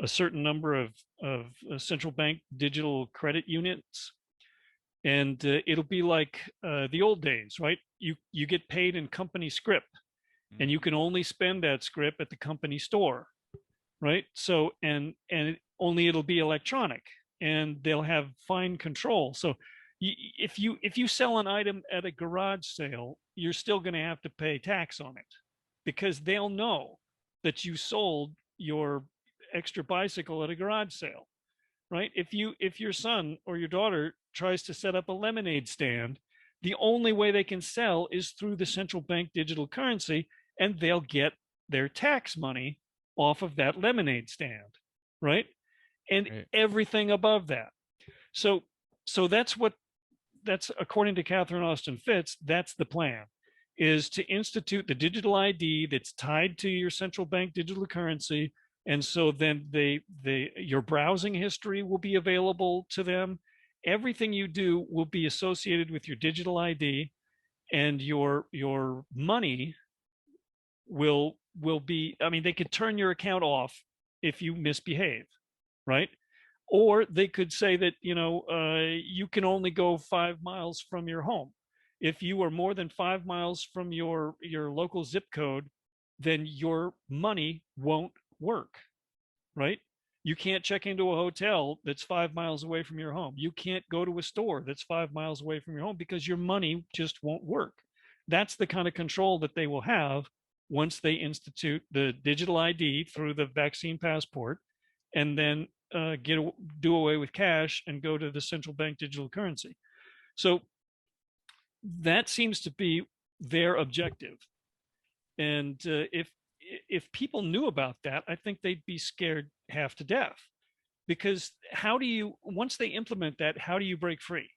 certain number of central bank digital credit units, and it'll be like the old days, right? You get paid in company script, and you can only spend that script at the company store, right? So only it'll be electronic, and they'll have fine control. So if you sell an item at a garage sale, you're still going to have to pay tax on it, because they'll know that you sold your extra bicycle at a garage sale, right? If your son or your daughter tries to set up a lemonade stand, the only way they can sell is through the central bank digital currency, and they'll get their tax money off of that lemonade stand, right? And Right. everything above that. So that's according to Catherine Austin Fitts, that's the plan, is to institute the digital ID that's tied to your central bank digital currency. And so then your browsing history will be available to them. Everything you do will be associated with your digital ID, and your money will be, I mean, they could turn your account off if you misbehave, right? Or they could say that, you can only go 5 miles from your home. If you are more than 5 miles from your local zip code, then your money won't work, right? You can't check into a hotel that's 5 miles away from your home. You can't go to a store that's 5 miles away from your home, because your money just won't work. That's the kind of control that they will have once they institute the digital ID through the vaccine passport, and then do away with cash and go to the central bank digital currency. So that seems to be their objective. And if people knew about that, I think they'd be scared half to death, because once they implement that, how do you break free?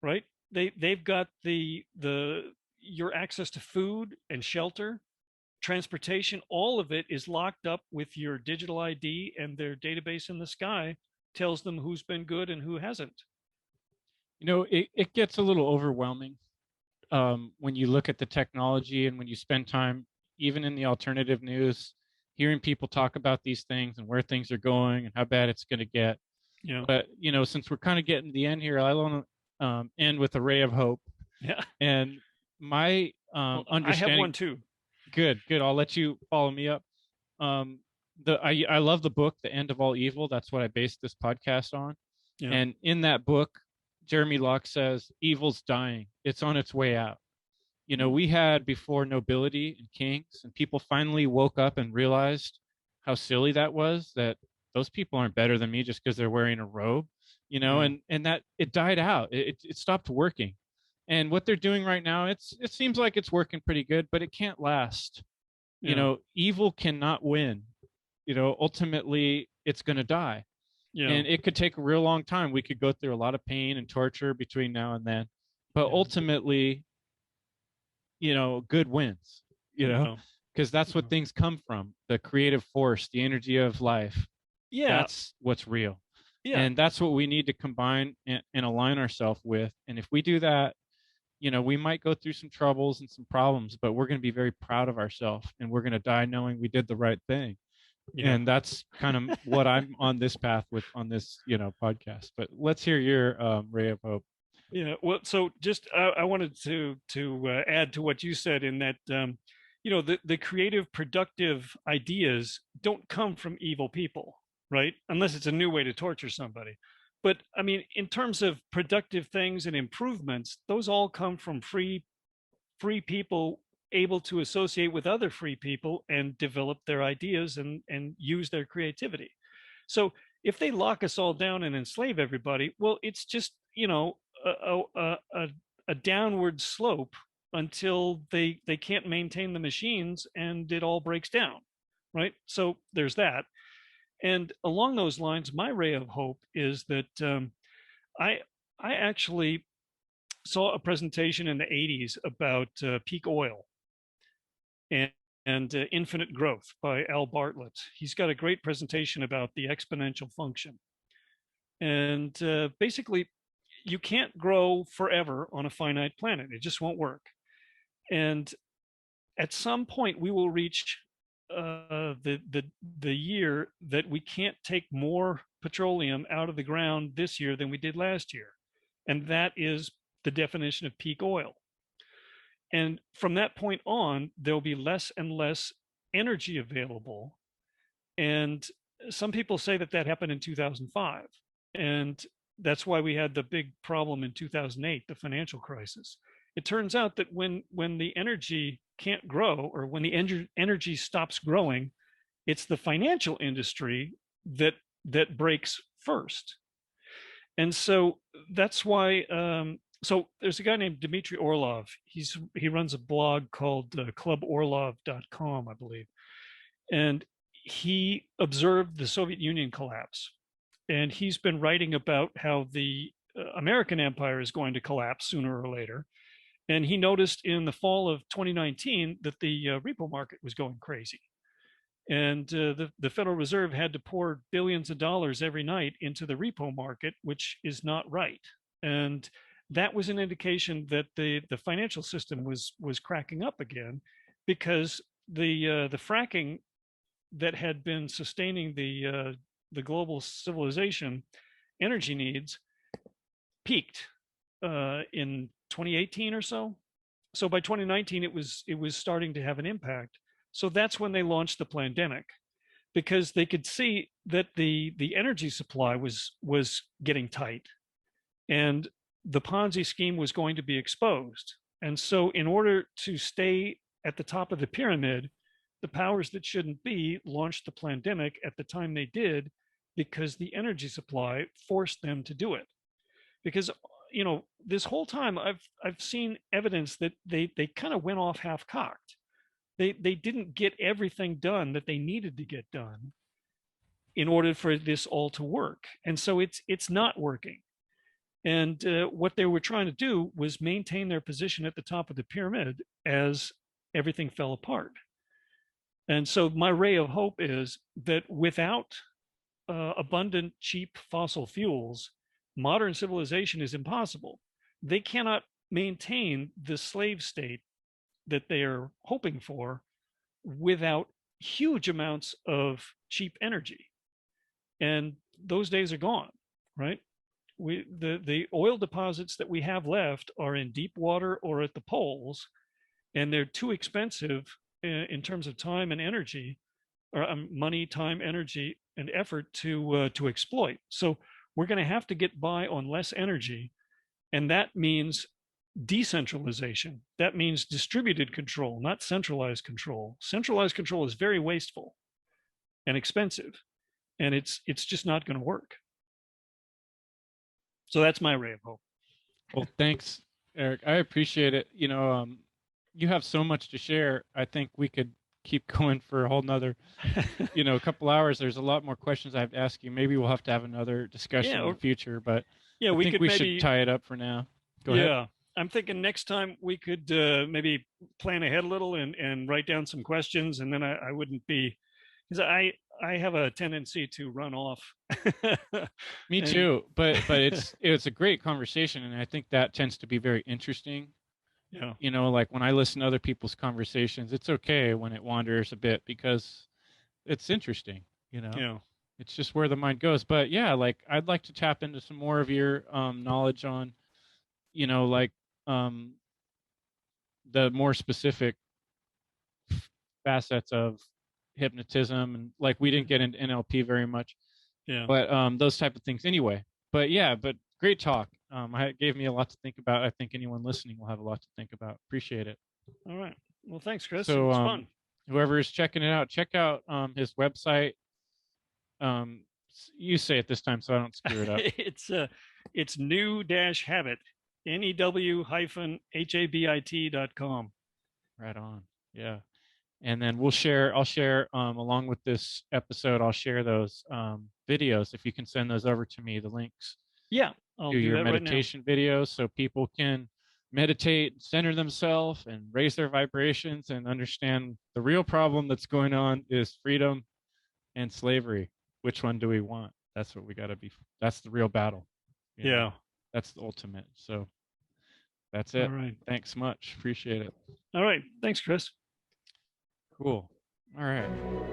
Right? They've got your access to food and shelter, transportation, all of it is locked up with your digital ID, and their database in the sky tells them who's been good and who hasn't. It gets a little overwhelming when you look at the technology and when you spend time, even in the alternative news, hearing people talk about these things and where things are going and how bad it's going to get. Yeah. But, since we're kind of getting to the end here, I want to end with a ray of hope. Yeah. And my understanding. I have one too. Good. I'll let you follow me up. I love the book, The End of All Evil. That's what I based this podcast on. Yeah. And in that book, Jeremy Locke says, evil's dying. It's on its way out. We had before nobility and kings, and people finally woke up and realized how silly that was, that those people aren't better than me just because they're wearing a robe, Yeah. and that it died out. It stopped working. And what they're doing right now, it seems like it's working pretty good, but it can't last. Yeah. Evil cannot win. Ultimately, it's going to die. Yeah. And it could take a real long time. We could go through a lot of pain and torture between now and then. But Yeah. ultimately, good wins, Yeah. because that's what things come from, the creative force, the energy of life. Yeah. That's what's real. Yeah. And that's what we need to combine and align ourselves with. And if we do that, we might go through some troubles and some problems, but we're going to be very proud of ourselves, and we're going to die knowing we did the right thing. Yeah. And that's kind of what I'm on this path with on this, podcast. But let's hear your ray of hope. Yeah. Well, so just I wanted to add to what you said, in that the creative, productive ideas don't come from evil people, right? Unless it's a new way to torture somebody. But I mean, in terms of productive things and improvements, those all come from free people able to associate with other free people and develop their ideas and use their creativity. So if they lock us all down and enslave everybody, well, it's just a downward slope until they can't maintain the machines and it all breaks down, right? So there's that. And along those lines, my ray of hope is that I actually saw a presentation in the 80s about peak oil and infinite growth by Al Bartlett. He's got a great presentation about the exponential function. And basically, you can't grow forever on a finite planet. It just won't work. And at some point we will reach the year that we can't take more petroleum out of the ground this year than we did last year, and that is the definition of peak oil. And from that point on, there'll be less and less energy available. And some people say that that happened in 2005, and that's why we had the big problem in 2008, the financial crisis. It turns out that when the energy can't grow, or when the energy stops growing, it's the financial industry that breaks first. And so that's why so there's a guy named Dmitry Orlov. He runs a blog called cluborlov.com, I believe. And he observed the Soviet Union collapse. And he's been writing about how the American empire is going to collapse sooner or later. And he noticed in the fall of 2019 that the repo market was going crazy. And the Federal Reserve had to pour billions of dollars every night into the repo market, which is not right. And that was an indication that the financial system was cracking up again, because the fracking that had been sustaining the global civilization energy needs peaked in 2018 or so. So by 2019, it was starting to have an impact. So that's when they launched the pandemic, because they could see that the energy supply was getting tight, and the Ponzi scheme was going to be exposed. And so in order to stay at the top of the pyramid, the powers that shouldn't be launched the pandemic at the time they did, because the energy supply forced them to do it. Because this whole time I've seen evidence that they kind of went off half-cocked. They didn't get everything done that they needed to get done in order for this all to work. And so it's not working. And what they were trying to do was maintain their position at the top of the pyramid as everything fell apart. And so my ray of hope is that without abundant, cheap fossil fuels, modern civilization is impossible. They cannot maintain the slave state that they are hoping for without huge amounts of cheap energy. And those days are gone, right? The oil deposits that we have left are in deep water or at the poles, and they're too expensive in terms of time and energy, or money, time, energy, and effort to exploit. So we're going to have to get by on less energy, and that means decentralization. That means distributed control, not centralized control. Centralized control is very wasteful and expensive, and it's just not going to work. So that's my ray of hope. Well, thanks, Eric. I appreciate it. You have so much to share. I think we could keep going for a whole nother, a couple hours. There's a lot more questions I have to ask you. Maybe we'll have to have another discussion in the future, but yeah, I think we should tie it up for now. Go ahead. Yeah, I'm thinking next time we could maybe plan ahead a little and write down some questions, and then I wouldn't be, because I have a tendency to run off. Me too, but it's a great conversation, and I think that tends to be very interesting. Yeah. Like when I listen to other people's conversations, it's okay when it wanders a bit because it's interesting, Yeah. It's just where the mind goes. But yeah, like I'd like to tap into some more of your knowledge on, like the more specific facets of hypnotism, and like we didn't get into NLP very much. Yeah. But those type of things anyway. But yeah, but great talk. It gave me a lot to think about. I think anyone listening will have a lot to think about. Appreciate it. All right. Well, thanks, Chris. So, it was fun. Whoever is checking it out, check out his website. You say it this time so I don't screw it up. It's new-habit, new-habit.com. Right on. Yeah. And then I'll share along with this episode, I'll share those videos. If you can send those over to me, the links. Yeah, I'll do your that meditation right videos so people can meditate, center themselves, and raise their vibrations and understand the real problem that's going on is freedom and slavery. Which one do we want? That's what we got to be. That's the real battle. Yeah. That's the ultimate. So that's it. All right. Thanks much. Appreciate it. All right. Thanks, Chris. Cool. All right.